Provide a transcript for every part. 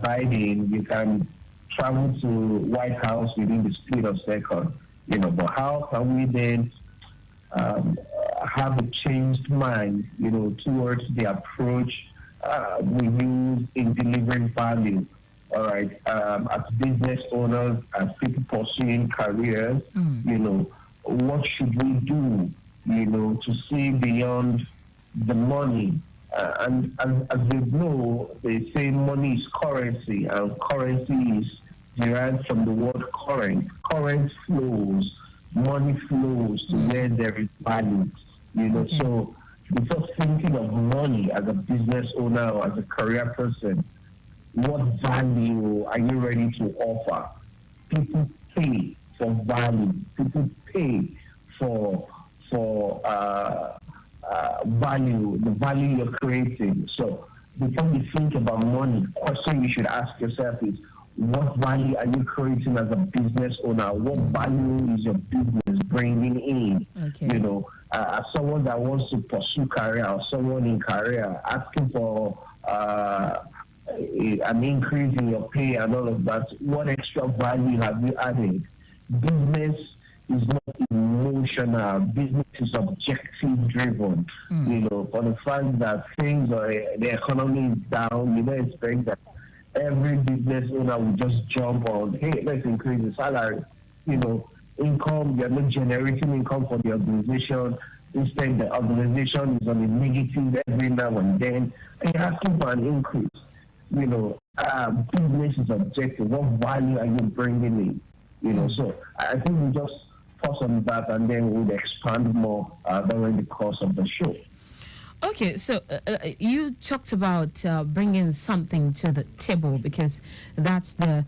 Biden, you can travel to White House within the speed of seconds. But how can we then have a changed mind, towards the approach we use in delivering value? All right, as business owners, as people pursuing careers, what should we do, to see beyond the money? And as you know, they say money is currency, and currency is derived from the word current. Current flows, money flows to where there is value. So before thinking of money as a business owner or as a career person, what value are you ready to offer? People pay for value. People pay for value, the value you're creating. So before you think about money, the question you should ask yourself is, what value are you creating as a business owner? What value is your business bringing in? Okay. As someone that wants to pursue career, or someone in career asking for an increase in your pay and all of that, what extra value have you added? Business is not emotional. Business is objective driven. For the fact that things are, the economy is down, you don't expect that every business owner will just jump on, hey, let's increase the salary. Income, you're not generating income for the organization. Instead, the organization is on a negative every now and then, and you're asking for an increase. Business is objective. What value are you bringing in? So I think we just pause on that, and then we'll expand more during the course of the show. Okay, so you talked about bringing something to the table, because that's the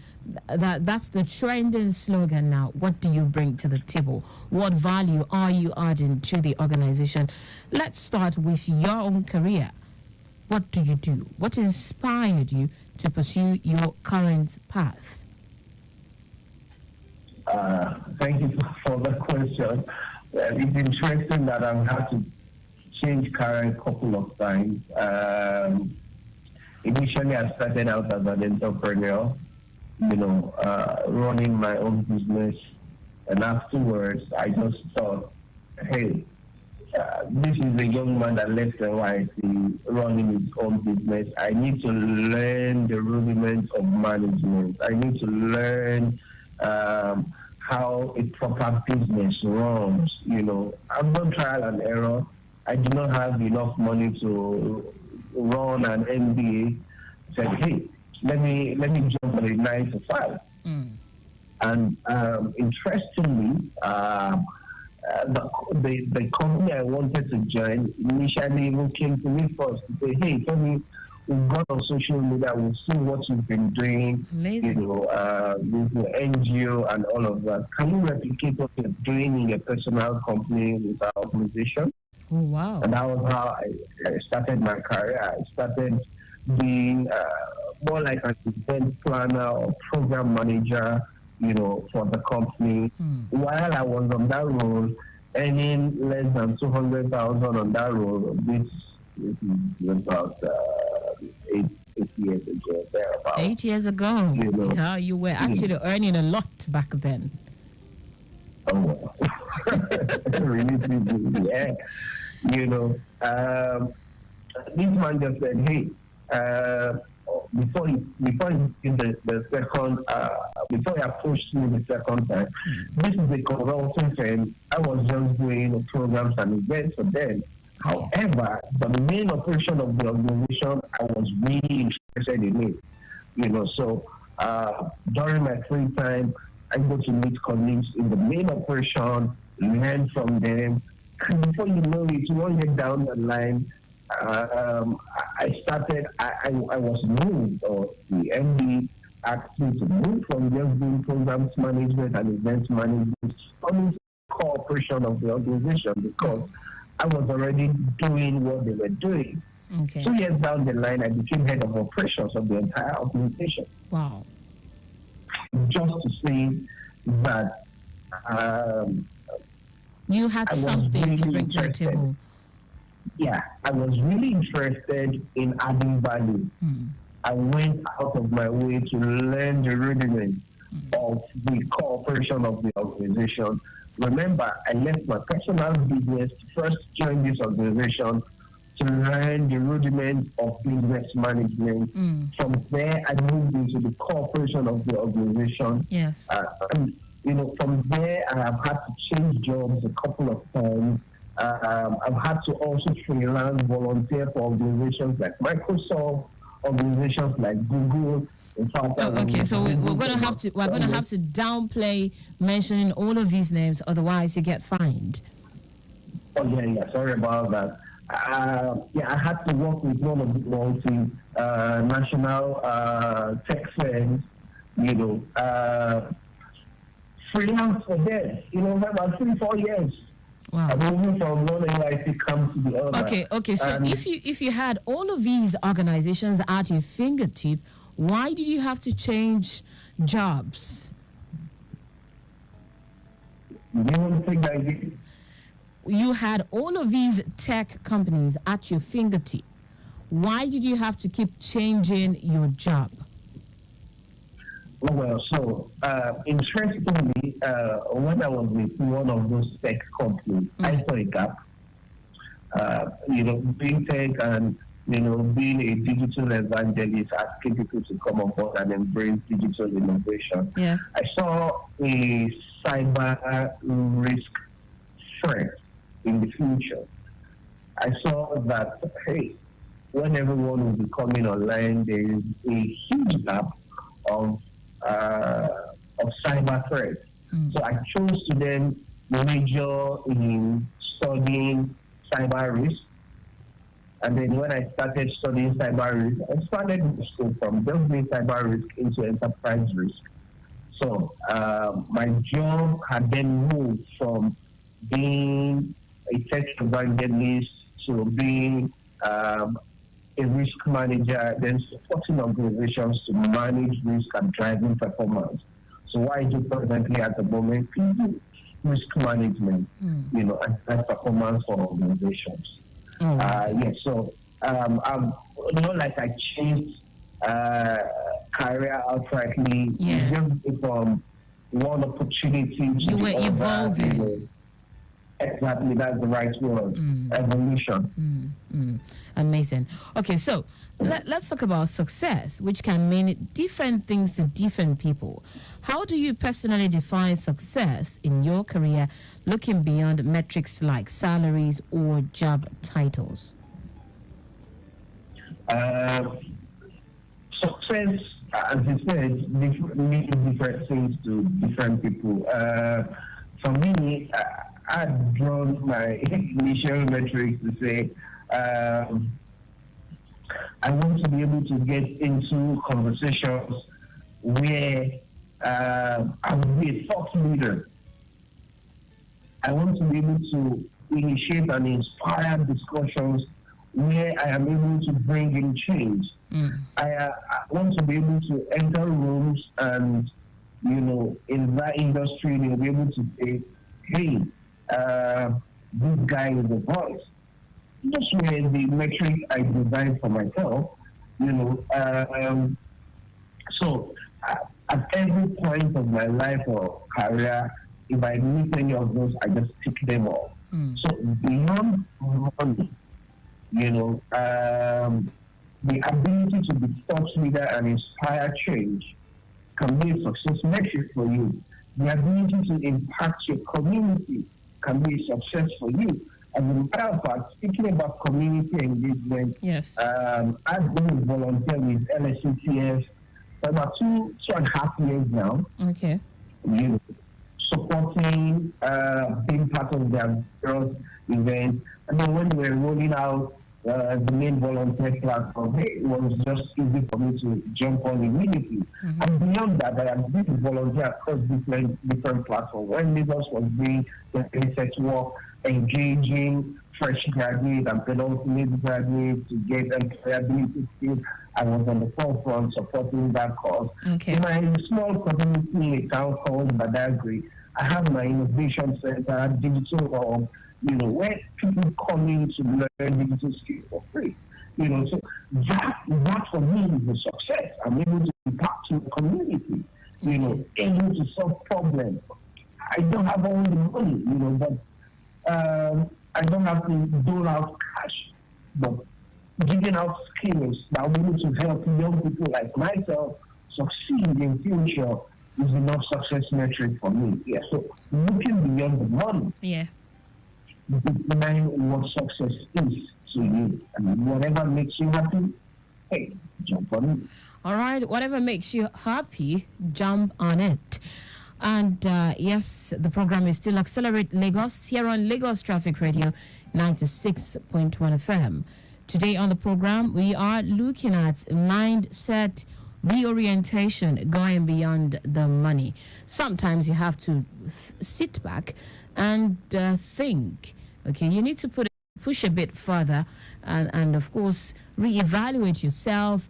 trending slogan now. What do you bring to the table? What value are you adding to the organization? Let's start with your own career. What do you do? What inspired you to pursue your current path? Thank you for the question. It's interesting that I've had to change career a couple of times. Initially, I started out as an entrepreneur, running my own business. And afterwards, I just thought, hey, this is a young man that left NYC running his own business. I need to learn the rudiments of management. I need to learn how a proper business runs. I've done trial and error. I do not have enough money to run an MBA. Said, hey, let me jump on a 9 to 5. And interestingly, the company I wanted to join initially even came to me first to say, hey, tell me, we've got on social media, we've seen what you've been doing, Amazing. with the NGO and all of that. Can you replicate what you're doing in your personal company with our organization? Oh, wow. And that was how I started my career. I started being more like an event planner or program manager, for the company. While I was on that role, earning less than 200,000 on that role, this is about 8 years ago, thereabouts. 8 years ago. Yeah, you were actually earning a lot back then. Oh, well. Really busy, yeah. This man just said, hey, before he did the second, before he approached me the second time, this is a consulting firm. I was just doing programs and events for them. However, the main operation of the organization, I was really interested in it. So during my free time, I go to meet colleagues in the main operation, learn from them. And before you know it, 1 year down the line, I was moved, or the MD asked me to move from just doing programs management and events management into cooperation of the organization, because I was already doing what they were doing. Okay. 2 years down the line, I became head of operations of the entire organization. Wow. Just to say that you had something really to bring to the interested. table. Yeah, I was really interested in adding value. I went out of my way to learn the rudiments of the cooperation of the organization. Remember, I left my personal business to first join this organization to learn the rudiments of business management. From there, I moved into the cooperation of the organization. Yes. And, from there, I have had to change jobs a couple of times. I've had to also freelance, volunteer for organizations like Microsoft, organizations like Google. In fact, okay, so we're going to have to downplay mentioning all of these names, otherwise you get fined. Oh yeah. Sorry about that. I had to work with one of the national tech firms. Freelance for them. About 3-4 years. Wow. I'm moving from one NYC camp to the other. Okay. So if you had all of these organizations at your fingertip, why did you have to change jobs? You want to think that again? You had all of these tech companies at your fingertip. Why did you have to keep changing your job? Well, so interestingly, when I was with one of those tech companies, I saw a gap. Being tech and being a digital evangelist, asking people to come on board and embrace digital innovation. Yeah. I saw a cyber risk threat in the future. I saw that, hey, when everyone will be coming online, there is a huge gap of cyber threats. So I chose to then major in studying cyber risk. And then when I started studying cyber risk, I started the school from just being cyber risk into enterprise risk. So my job had then moved from being a tech evangelist to being a risk manager, then supporting organizations to manage risk and driving performance. So what I do presently at the moment is risk management, and drive performance for organizations. So I'm not like I changed career outrightly. Just from one opportunity to you were the evolving. other. Exactly, that's the right word. Evolution. Amazing. Okay, so let's talk about success, which can mean different things to different people. How do you personally define success in your career, looking beyond metrics like salaries or job titles? Success, as you said, means different things to different people. For me, I've drawn my initial metrics to say I want to be able to get into conversations where I will be a thought leader. I want to be able to initiate and inspire discussions where I am able to bring in change. I want to be able to enter rooms and, in that industry, they'll be able to say, hey, this guy is a voice. Just where the metric I designed for myself, so at every point of my life or career, if I meet any of those, I just tick them off. So beyond money, the ability to be thought leader and inspire change can be a success metric for you. The ability to impact your community can be a success for you. As a matter of fact, speaking about community engagement, yes, I've been a volunteer with LSCTF for about 2.5 years now. Okay. Supporting, being part of their girls' event. And then when we were rolling out the main volunteer platform, it was just easy for me to jump on immediately. And beyond that, I have been a volunteer across different platforms. When Lagos was doing the research work, engaging fresh graduates and penultimate graduates to get employability skills, I was on the forefront supporting that cause. Okay. In my small community in a town called Badagry, I have my innovation center, digital hub, where people come in to learn digital skills for free. So that for me is a success. I'm able to impact to the community, able to solve problems. I don't have all the money, but I don't have to dole out cash, but giving out skills that will be able to help young people like myself succeed in future is enough success metric for me. Yeah. So looking beyond the money, define what success is to you, and whatever makes you happy, hey, jump on it. All right, whatever makes you happy, jump on it. And yes, the program is still Accelerate Lagos here on Lagos Traffic Radio 96.1 FM. Today on the program, we are looking at mindset reorientation, going beyond the money. Sometimes you have to sit back and think. Okay, you need to push a bit further and of course, reevaluate yourself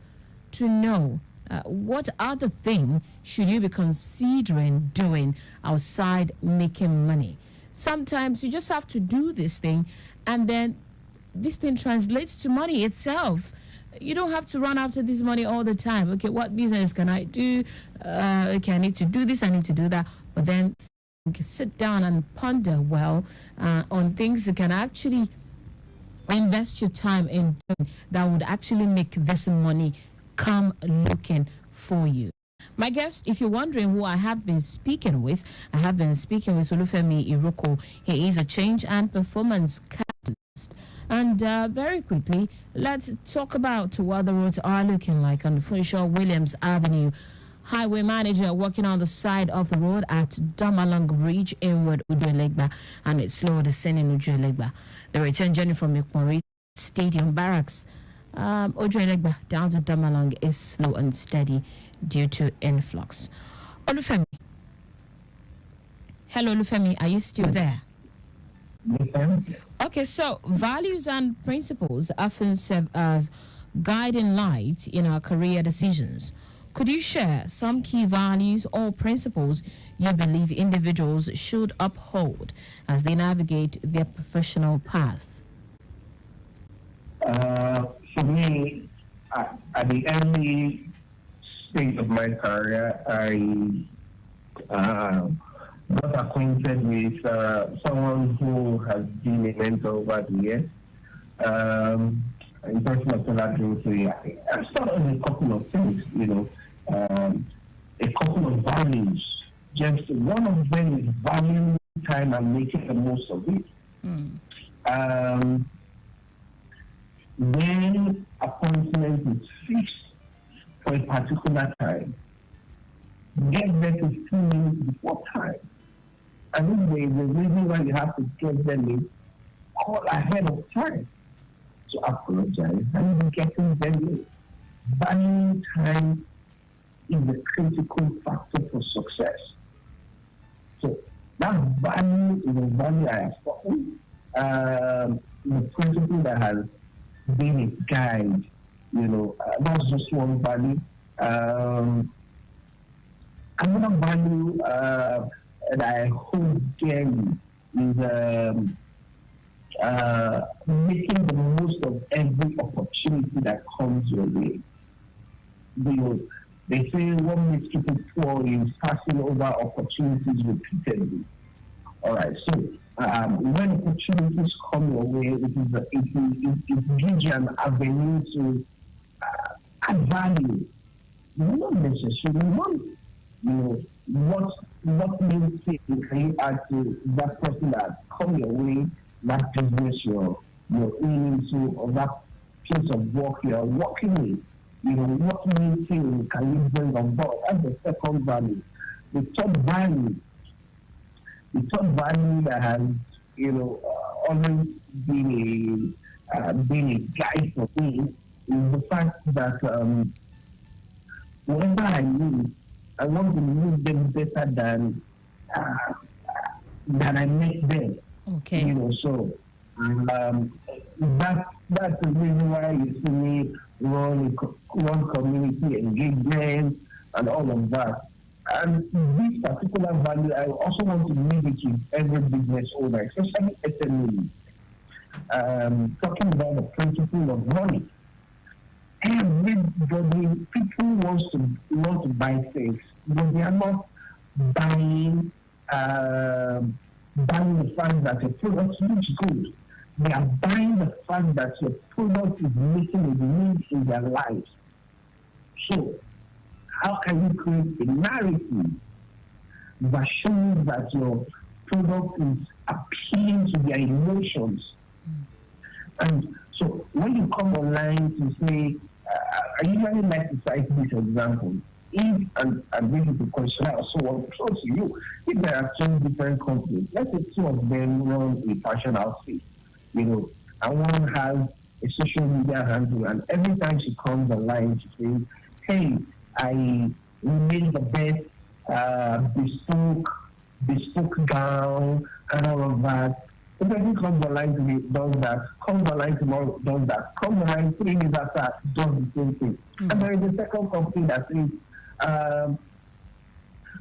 to know what other thing should you be considering doing outside making money. Sometimes you just have to do this thing, and then this thing translates to money itself. You don't have to run after this money all the time. Okay, what business can I do? Okay, I need to do this, I need to do that. But then sit down and ponder well on things you can actually invest your time in doing that would actually make this money come looking for you. My guest, if you're wondering who I have been speaking with, I have been speaking with Olufemi Iroko. He is a change and performance catalyst. And very quickly, let's talk about what the roads are looking like on the Funshaw Williams Avenue. Highway manager working on the side of the road at Damalong Bridge, inward Uduelegba, and it's slow descending Uduelegba. The return journey from Yukmori Stadium Barracks, Uduelegba down to Damalong is slow and steady due to influx. Olufemi. Hello, Olufemi. Are you still there? Okay, so values and principles often serve as guiding lights in our career decisions. Could you share some key values or principles you believe individuals should uphold as they navigate their professional paths? For me, at the early stage of my career, I got acquainted with someone who has been a mentor over the years. In person of I started on a couple of things, a couple of values. Just one of them is valuing time and making the most of it. When appointment is fixed for a particular time, get there 15 minutes before time. And if there is a reason why you have to get them in, call ahead of time to apologize and be getting them in. Valuing time is a critical factor for success. So that value is a value I have spoken. The principle that has been a guide, that's just one value. Another value that I hold dearly is making the most of every opportunity that comes your way. They say what makes people poor is passing over opportunities repeatedly. All right, so when opportunities come your way, it gives you an avenue to add value, not necessarily money. What new thing can you add to that person that come your way, that business you're into, or that place of work you're working with? What new thing can you bring on board? That's the second value. The third value that has, always been a guide for me is the fact that whenever I move, I want to move them better than I make them. Okay. So that's the reason why you see me run community engagement and all of that. And this particular value, I also want to leave it with every business owner, especially SMEs. Talking about the principle of money. everybody, people want to buy things, but they are not buying buying the fact that your product looks good. They are buying the fact that your product is meeting a need in their lives. So, how can you create a narrative that shows that your product is appealing to their emotions? And so, when you come online to say, I usually like to cite this example. If, and this is the question I also want to throw to you, if there are two different companies, let's say two of them run a fashion outfit, and one has a social media handle, and every time she comes online, she says, hey, we made the best bespoke gown and all of that. The person comes online today, does that, comes online tomorrow, does that, comes online 3 days after, does the same thing. Mm-hmm. And there is a second company that says,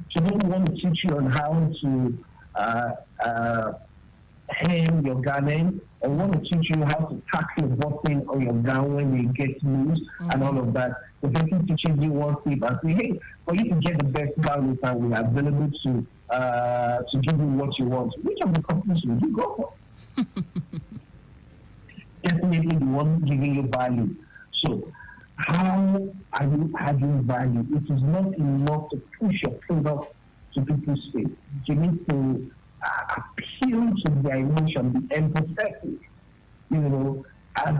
she doesn't want to teach you on how to hem your garment, or want to teach you how to tack your button on your gown when it gets loose, and all of that. The person teaches you one step and say, hey, for you to get the best gown we are available to give you what you want. Which of the companies will you go for? Definitely the one giving you value. So how are you adding value? It is not enough to push your product to people's face. You need to appeal to their emotion, be empathetic, and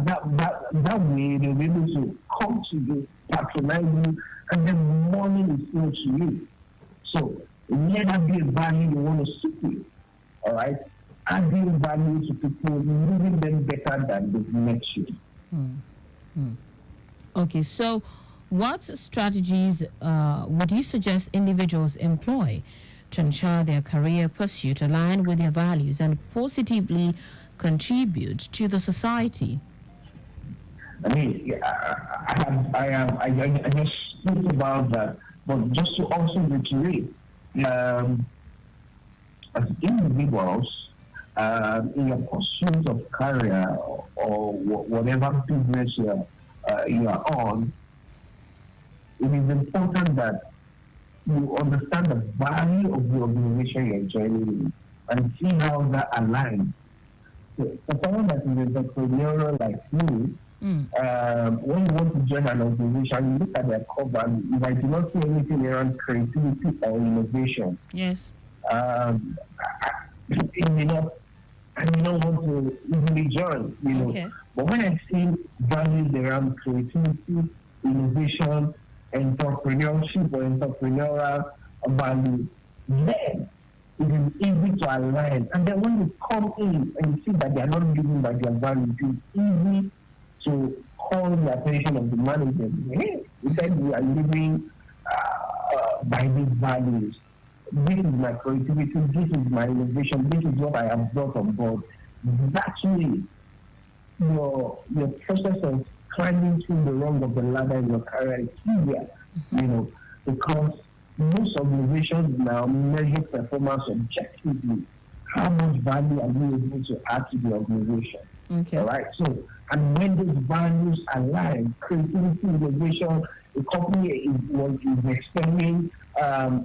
that way they'll be able to come to you, patronize you, and then money is flow to you. So let that be a value you want to seek with, all right? Adding value to people, moving them better than the next year. Okay, so what strategies would you suggest individuals employ to ensure their career pursuit align with their values and positively contribute to the society? I mean, I just spoke about that, but just to also reiterate, as individuals, in your pursuit of career or whatever business you are on, it is important that you understand the value of the organization you're joining and see how that aligns. So for someone that is entrepreneurial like me, when you want to join an organization, you look at their core value. If I do not see anything around creativity or innovation, yes, I may not want to easily join, Okay. But when I see values around creativity, innovation, entrepreneurship or entrepreneurial value, then it is easy to align. And then when you come in and you see that they are not living by their values, it is easy to call the attention of the management. Hey, we said we are living by these values. This is my creativity, this is my innovation, this is what I have brought on board. That way, your process of climbing through the rung of the ladder in your career is easier, because most organizations now measure performance objectively. How much value are you able to add to the organization? Okay. All right. So, and when those values align, creativity, innovation, the company is expending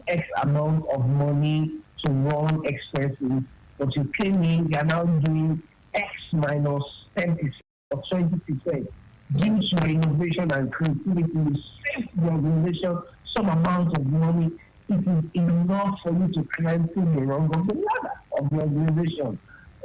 X amount of money to run expenses, but you came in, you are now doing X minus 10% or 20%. Due to your innovation and creativity, you save the organization some amount of money. It is enough for you to climb through the rung of the ladder of the organization.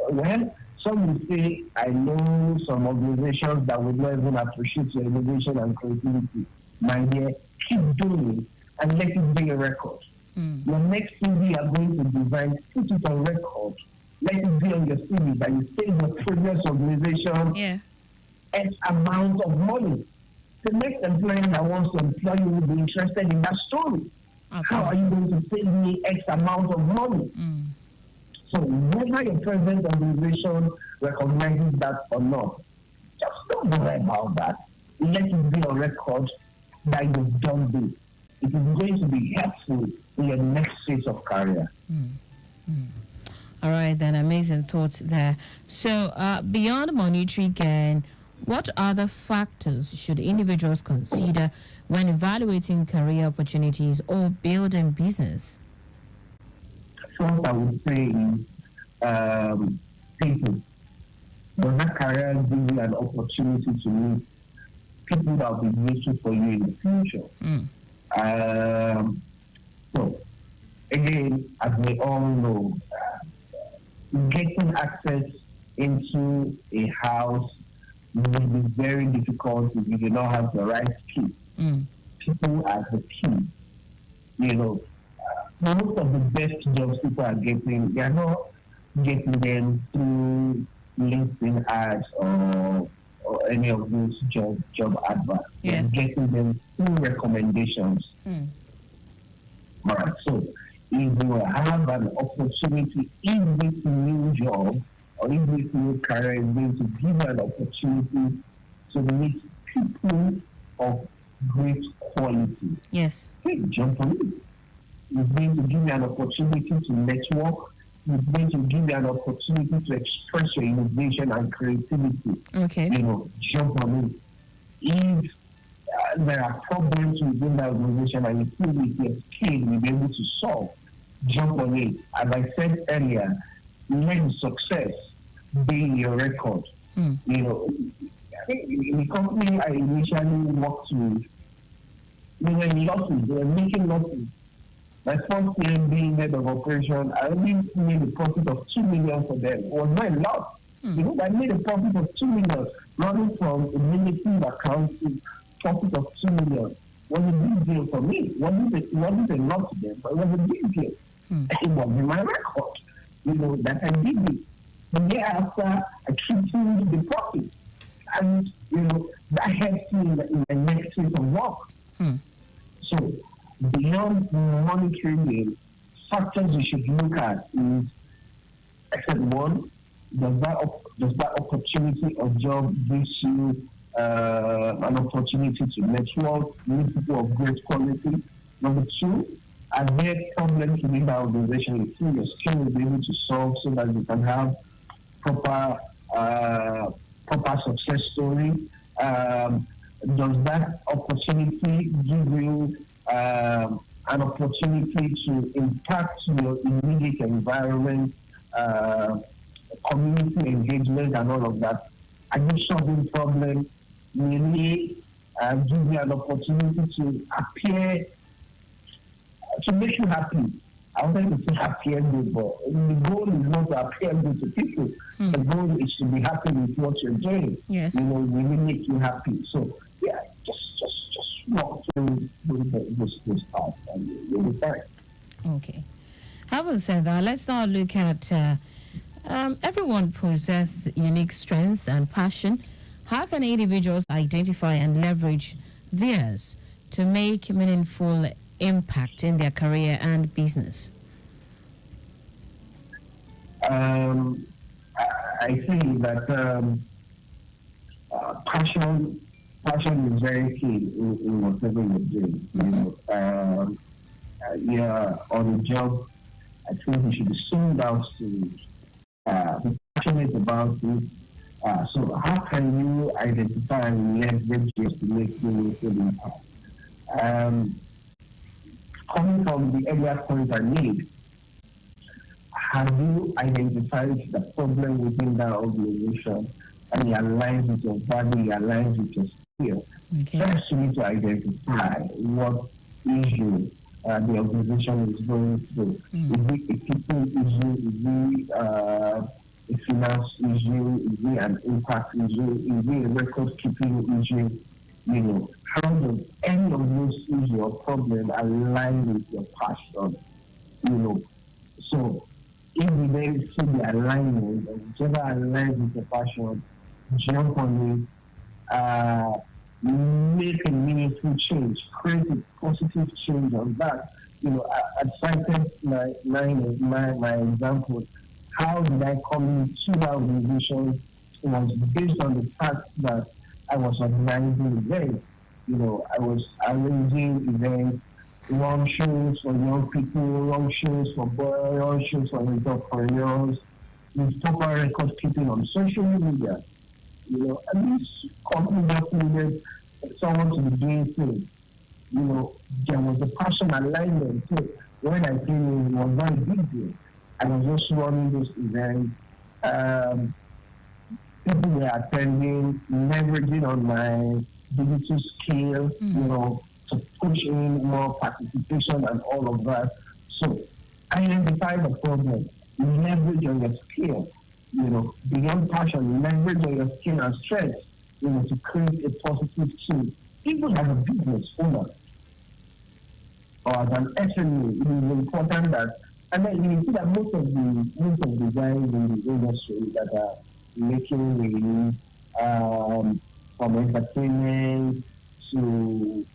Well, some will say, I know some organizations that would not even appreciate your innovation and creativity. My dear, keep doing it and let it be a record. Your next CV you are going to design, put it on record. Let it be on your CV that you save your previous organization X amount of money. The next employer that wants to employ you will be interested in that story. Okay. How are you going to save me X amount of money? So whether your present organization recognizes that or not, just don't worry about that. Let it be on record that you've done this. It is going to be helpful in your next phase of career. All right, then, amazing thoughts there. So beyond monetary gain, What other factors should individuals consider when evaluating career opportunities or building business? First, I would say is people. Does that career give you an opportunity to meet people that will be useful for you in the future? So, again, as we all know, getting access into a house will be very difficult if you do not have the right key. People are the key. You know, most of the best jobs people are getting, they are not getting them through LinkedIn ads or any of those job adverts. Yeah. They're getting them through recommendations. All right. So if you have an opportunity in this new job or in this new career is going to give you an opportunity to meet people of great quality. Yes. Hey, jump on it. It's going to give you an opportunity to network. It's going to give you an opportunity to express your innovation and creativity. Okay. You know, jump on it. If there are problems within the organization and you feel with your skill you'll be able to solve, jump on it. As I said earlier, let success be your record. You know, I think in the company I initially worked with, they were in losses, they were making losses. My first year being head of operation, I only made a profit of 2 million for them. It was not a lot. You know, I made a profit of 2 million, running from a negative account to profit of 2 million. Was a big deal for me. It wasn't a lot to them, but it was a big deal. It was in my record, you know, that I did it. The year after, I tripled the profit. And, you know, that helped me in the next phase of work. So, beyond monitoring the factors you should look at is, except one, does that opportunity of job gives you an opportunity to network, meet people of great quality? Number two, are there problems within the organization you feel your skill will be able to solve so that you can have proper success story? Does that opportunity give you an opportunity to impact your immediate environment, community engagement, and all of that? Are you solving problems? Really give you an opportunity to appear, to make you happy. I want to say appear good, but the goal is not to appear good to people. The goal is to be happy with what you're doing. Yes. You know, really make you happy. So, yeah, just walk through this path and you'll be fine. Okay. Having said that, let's now look at everyone possesses unique strengths and passion. How can individuals identify and leverage theirs to make meaningful impact in their career and business? I think that passion is very key in whatever you're doing. You know, yeah, on the job, I think you should be sold out to be passionate about it. So how can you identify and leverage it to make meaningful impact? Coming from the earlier point I made, have you identified the problem within that organization and it aligns with your value, it aligns with your skill? Okay. First, you need to identify what issue the organization is going through. Is it a people issue? Is it a finance issue? Is it an impact issue? Is it a record-keeping issue? You know, how does any of those issues or problems align with your passion? You know, so if we then see the alignment, or whichever aligns with your passion, jump on it, make a meaningful change, create a positive change on that. You know, I cited my example. How did I come into that organization? It was based on the fact that I was organizing events. You know, I was arranging events, run shows for young people, run shows for boys, run shows for entrepreneurs, with proper record keeping on social media. and this company just needed someone to be doing things. There was a passion alignment. So when I came in, it was not a big deal. I was just running those events. People were attending, leveraging on my digital skills, to push in more participation and all of that. So identify the problem, leverage on your skill, beyond passion, leverage on your skill and strength, to create a positive change. Even as a business owner or as an SME, it is important that, and then you see that most of the guys in the industry that are making the from entertainment to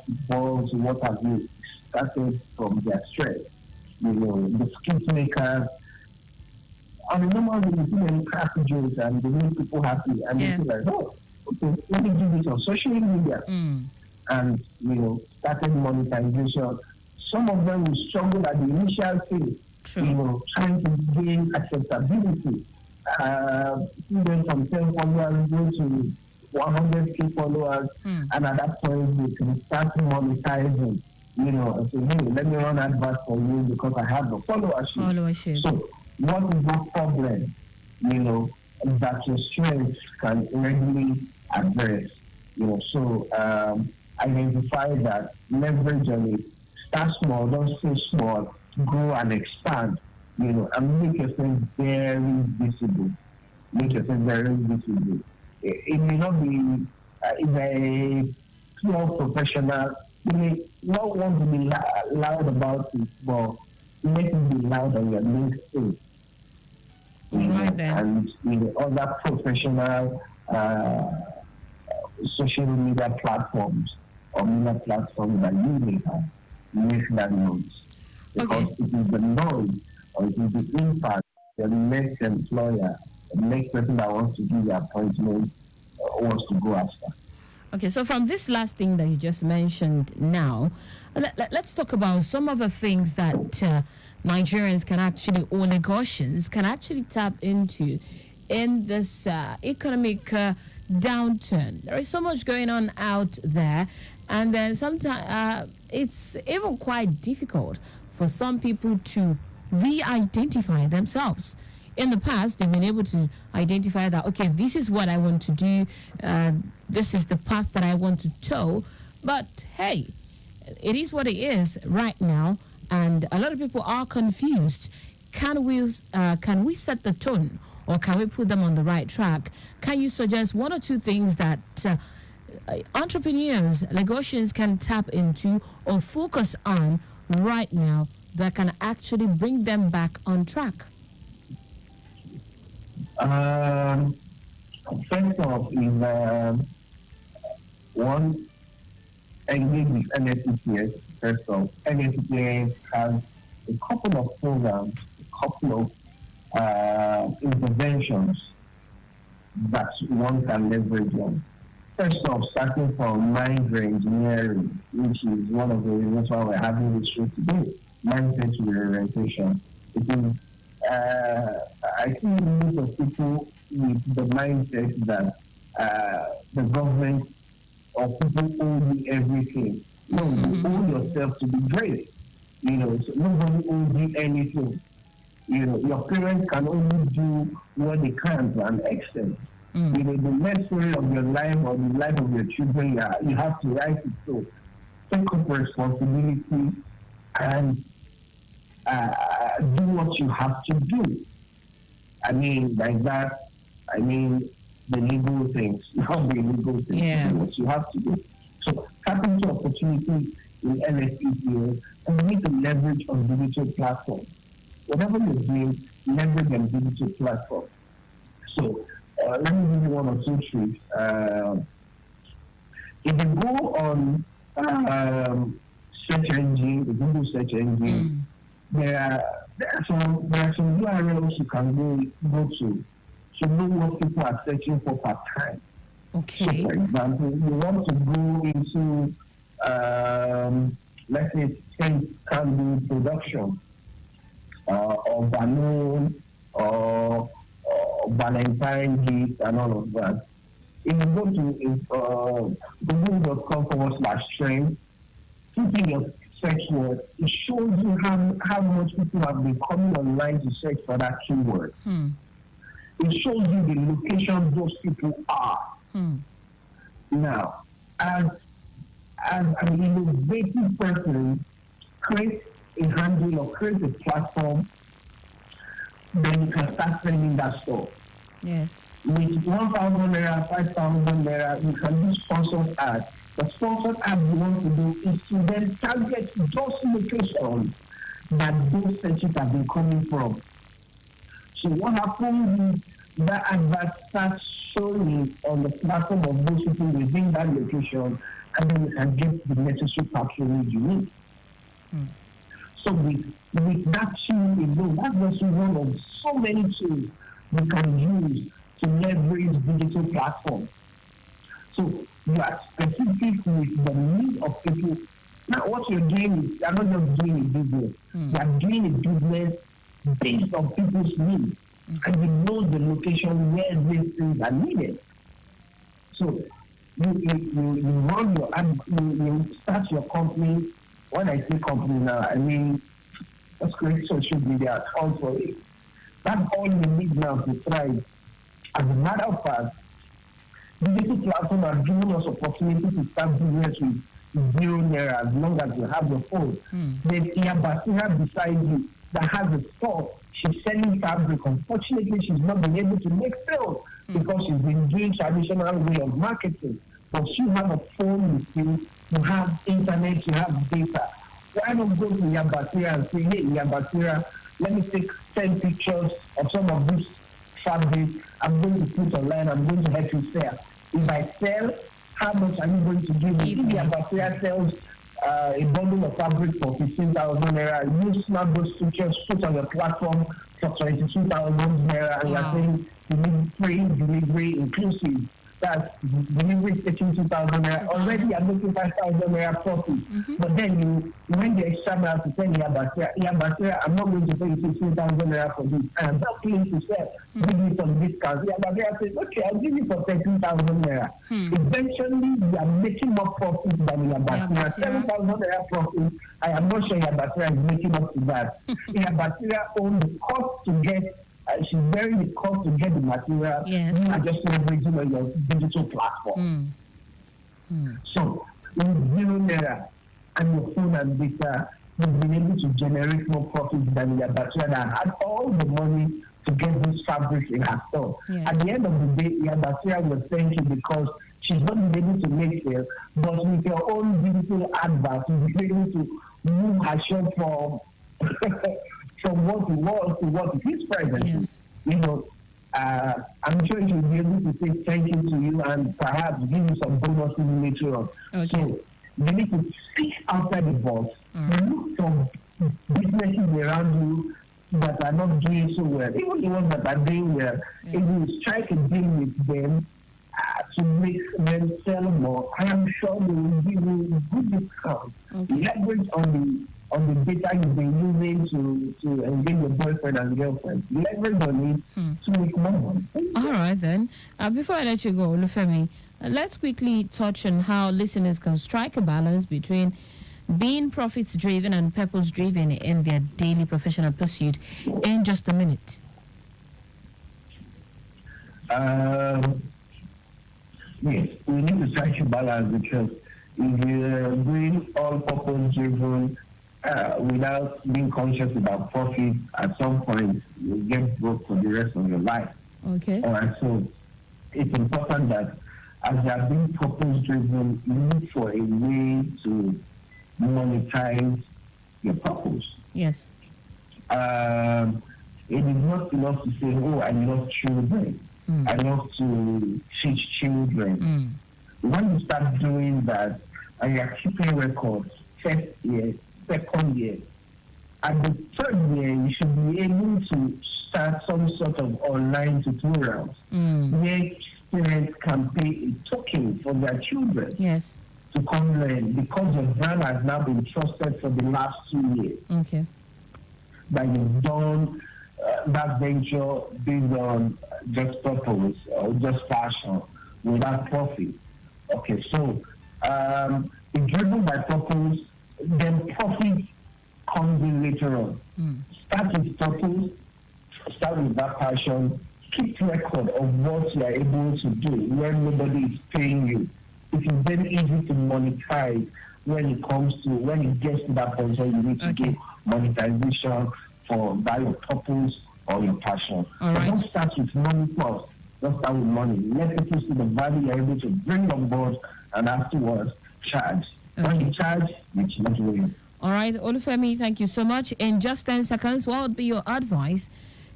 football to what have you, started from their strength. The skills makers. On a normal day, you see them crack jokes and they make people happy, and they feel like, oh, okay, let me do this on social media. And, started monetization. Some of them will struggle at the initial phase, trying to gain acceptability. See them from 10 followers go to 100K followers, and at that point, they can start monetizing, and say, hey, let me run adverts for you because I have the followership. So, what is that problem, that your strengths can readily address? So identify that, leverage on it, start small, don't stay small, grow and expand, and make yourself very visible. It may not be a pure professional, you may not want to be loud about it, but let it be loud on your LinkedIn. And other professional social media platforms or media platforms that you may have, make that noise. Because it is the noise or it is the impact that the next employer, the next person that wants to do the appointment wants to go after. Okay, so from this last thing that you just mentioned now, let's talk about some of the things that Nigerians can actually, or Lagosians can actually tap into in this economic downturn. There is so much going on out there, and then sometimes it's even quite difficult for some people to re-identify themselves. In the past, they've been able to identify that, okay, this is what I want to do, this is the path that I want to toe, but hey, it is what it is right now, and a lot of people are confused. Can we set the tone, or can we put them on the right track? Can you suggest one or two things that entrepreneurs, Lagosians can tap into or focus on right now that can actually bring them back on track? First off is one, engage with NSCPS. First off, NSCPS has a couple of programs, a couple of interventions that one can leverage on. First off, starting from mind reengineering, which is one of the reasons why we're having this show today, mindset reorientation. It is, I see most of people with the mindset that the government or people owe you everything. No, you owe yourself to be great. So nobody owes you anything. Your parents can only do what they can to an extent. The next story of your life or the life of your children, you have to write it. So take up responsibility and do what you have to do. By that, the legal things, not the illegal things. Yeah. Do what you have to do. So tap into opportunities in LSEPA and make the leverage on digital platforms. Whatever you're doing, leverage on digital platforms. So let me give you one or two tricks. If you go on search engine, the Google search engine, there are some URLs you can go to know what people are searching for per time. Okay. So, for example, you want to go into, let's say, can be production or balloon or Valentine gift and all of that. if you go to google.com/trend, put in your search word, it shows you how much people have been coming online to search for that keyword. It shows you the location those people are. Now, as an innovative person, create a handle or create a platform, then you can start selling that stuff. Yes. With 1,000 naira, 5,000 naira, you can do sponsored ads. The sponsored ad you want to do is to then target those locations that those searches have been coming from. So what happens is that advert starts showing on the platform of those people within that location, and then you can get the necessary patronage you need. So with that tool alone, that's just one of so many tools you can use to leverage digital platforms. So you are specific with the need of people. Now what you're doing is you're not just doing a business. You are doing a business based on people's needs. And you know the location where these things are needed. So you run your ad, you start your company. When I say company now, I mean let's create social media all for it. That's all you need now to thrive. As a matter of fact, digital platforms are giving us opportunity to start business with 0 naira as long as you have your phone. There's Basira beside you that has a store. She's selling fabric. Unfortunately, she's not been able to make sales because she's been doing traditional way of marketing. But you have a phone with you, you have internet, you have data. Why not go to Basira and say, hey, Basira, let me take 10 pictures of some of this fabric. I'm going to put online. I'm going to help you sell. If I sell, how much are you going to give me? If Basira sells a bundle of fabric for 15,000 naira, you snap those pictures, put on your platform for 22,000 naira, and you're saying you need free delivery inclusive. That's delivery taking 2,000 naira. Already you're making 5,000 naira profit. But then you went the extra mile to tell Basira, I'm not going to pay you 15,000 naira for this. I'm not willing to sell. Give me some discounts. Basira says, okay, I'll give you for 13,000 naira. Eventually, you are making more profit than Basira. 7,000 naira profit. I am not sure Basira is making up to that. Basira owns the cost to get. She's bearing the cost to get the material. Yes. You are just leveraging on your digital platform. So, with 0 naira and your phone and data, you've been able to generate more profits than your battery that had all the money to get these fabrics in her store. Yes. At the end of the day, your battery will thank you because she's not been able to make sales, but with your own digital advert, you'll be able to move her shop from what it was to what it is presently. Yes. You know, I'm sure she'll be able to say thank you to you and perhaps give you some bonuses later on. Okay. So you need to think outside the box. Look for businesses around you that are not doing so well. Even the ones that are doing well, if you try to deal with them to make them sell more, I am sure they will give you good discounts. Leverage on the data you've been using to engage your boyfriend and girlfriend. Leverage on it to make more money. All right, then. Before I let you go, Olufemi, let's quickly touch on how listeners can strike a balance between being profits-driven and purpose-driven in their daily professional pursuit in just a minute. Yes, we need to strike a balance because if you're doing all purpose-driven without being conscious about profit, at some point you'll get broke for the rest of your life. Okay. All right, so it's important that as you are being purpose-driven, you look for a way to monetize your purpose. Yes. It is not enough to say, oh, I love children. I love to teach children. When you start doing that, and you're keeping records, first year, second year, at the third year, you should be able to start some sort of online tutorials where parents can pay a token for their children to come learn because your brand has now been trusted for the last 2 years. Okay. That you've done that venture based on just purpose or just passion without profit. Okay, so it's driven by purpose, then profit comes in later on. Start with purpose, start with that passion, keep record of what you are able to do when nobody is paying you. It is very easy to monetize when it gets to that point where you need to do monetization for that your purpose or your passion. All right. Don't start with money first. Don't start with money. Let people see the value you're able to bring on board, and afterwards charge. When you charge, you charge with. All right, Olufemi, thank you so much. In just 10 seconds, what would be your advice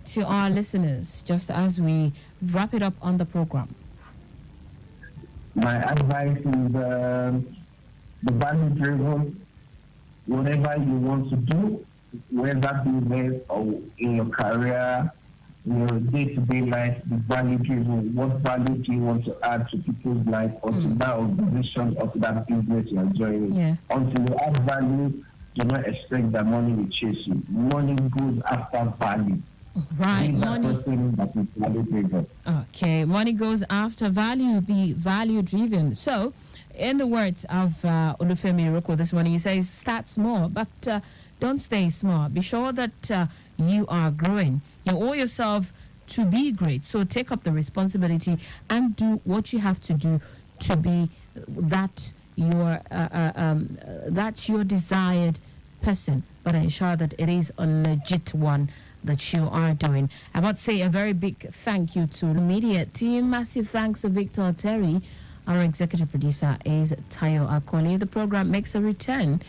to our listeners just as we wrap it up on the program? My advice is the value driven. Whatever you want to do, whether business or in your career, in your day-to-day life, be value driven. What value do you want to add to people's life or to that organization or to that business you are joining? Yeah. Until you add value, do not expect that money will chase you. Money goes after value. Right, money. That is value driven. Okay, money goes after value, be value driven. So, in the words of Olufemi Iroko this morning, he says, start small, but don't stay small. Be sure that you are growing. You owe yourself to be great. So take up the responsibility and do what you have to do to be that your desired person, but ensure that it is a legit one that you are doing. I want to say a very big thank you to the media team. Massive thanks to Victor Terry. Our executive producer is Tayo Akoli. The program makes a return